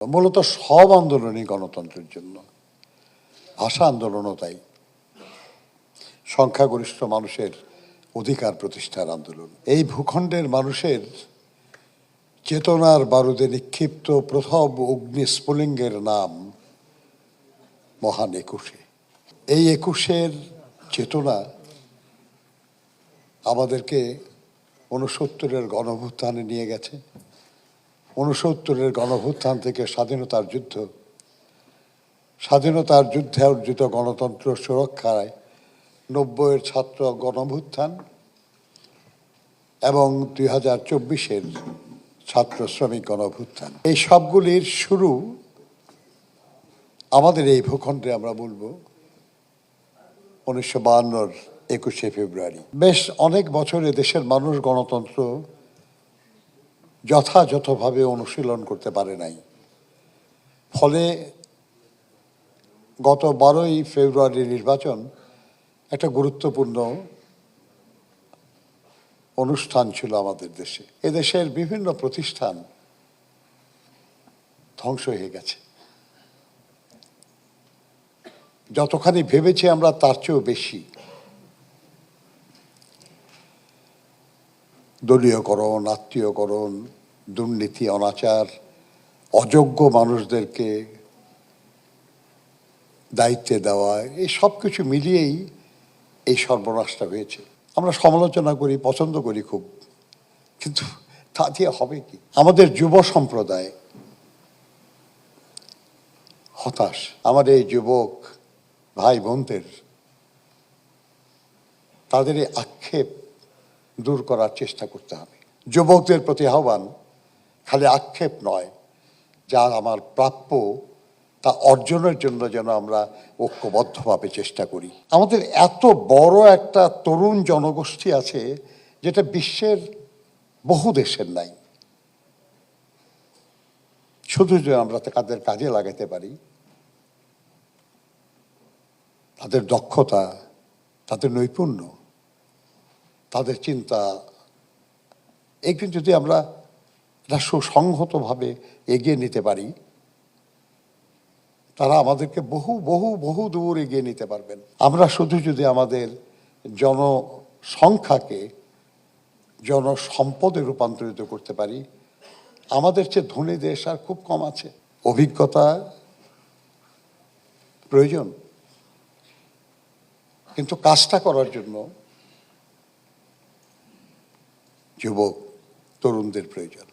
মূলত সব আন্দোলনই গণতন্ত্রের জন্য, ভাষা আন্দোলনও তাই, সংখ্যাগরিষ্ঠ মানুষের অধিকার প্রতিষ্ঠার আন্দোলন। এই ভূখণ্ডের মানুষের চেতনার বারুদে নিক্ষিপ্ত প্রথম অগ্নিস্ফুলিঙ্গের নাম মহান একুশে। এই একুশের চেতনা আমাদেরকে ৬৯-এর গণঅভ্যুত্থানে নিয়ে গেছে। ৬৯-এর গণঅভ্যুত্থান থেকে স্বাধীনতার যুদ্ধে অর্জিত গণতন্ত্র সুরক্ষায় ৯০-এর ছাত্র গণঅভ্যুত্থান এবং ২০২৪-এর ছাত্র শ্রমিক গণঅভ্যুত্থান, এই সবগুলির শুরু আমাদের এই ভূখণ্ডে আমরা বলবো ১৯৫২-র ২১শে ফেব্রুয়ারি। বেশ অনেক বছরে দেশের মানুষ গণতন্ত্র যথাযথভাবে অনুশীলন করতে পারে নাই। ফলে গত ১২ই ফেব্রুয়ারি নির্বাচন একটা গুরুত্বপূর্ণ অনুষ্ঠান ছিল আমাদের দেশে। এদেশের বিভিন্ন প্রতিষ্ঠান ধ্বংস হয়ে গেছে। যতখানি ভেবেছি আমরা তার চেয়েও বেশি। দলীয়করণ, আত্মীয়করণ, দুর্নীতি, অনাচার, অযোগ্য মানুষদেরকে দায়িত্বে দেওয়া, এই সব কিছু মিলিয়েই এই সর্বনাশটা হয়েছে। আমরা সমালোচনা করি, পছন্দ করি খুব, কিন্তু তা দিয়ে হবে কি? আমাদের যুব সম্প্রদায় হতাশ। আমার এই যুবক ভাই বোনদের তাদের এই আক্ষেপ দূর করার চেষ্টা করতে হবে। যুবকদের প্রতি আহ্বান, খালি আক্ষেপ নয়, যা আমার প্রাপ্য তা অর্জনের জন্য যেন আমরা ঐক্যবদ্ধভাবে চেষ্টা করি। আমাদের এত বড় একটা তরুণ জনগোষ্ঠী আছে যেটা বিশ্বের বহু দেশের নাই। শুধু যে আমরা তাদের কাজে লাগাতে পারি, তাদের দক্ষতা, তাদের নৈপুণ্য, তাদের চিন্তা, এগুলো যদি আমরা সুসংহতভাবে এগিয়ে নিতে পারি, তারা আমাদেরকে বহু বহু বহু দূর এগিয়ে নিতে পারবেন। আমরা শুধু যদি আমাদের জনসংখ্যাকে জনসম্পদে রূপান্তরিত করতে পারি, আমাদের চেয়ে ধনী দেশ আর খুব কম আছে। অভিজ্ঞতা প্রয়োজন, কিন্তু কাজটা করার জন্য যুবক তরুণদের প্রয়োজন।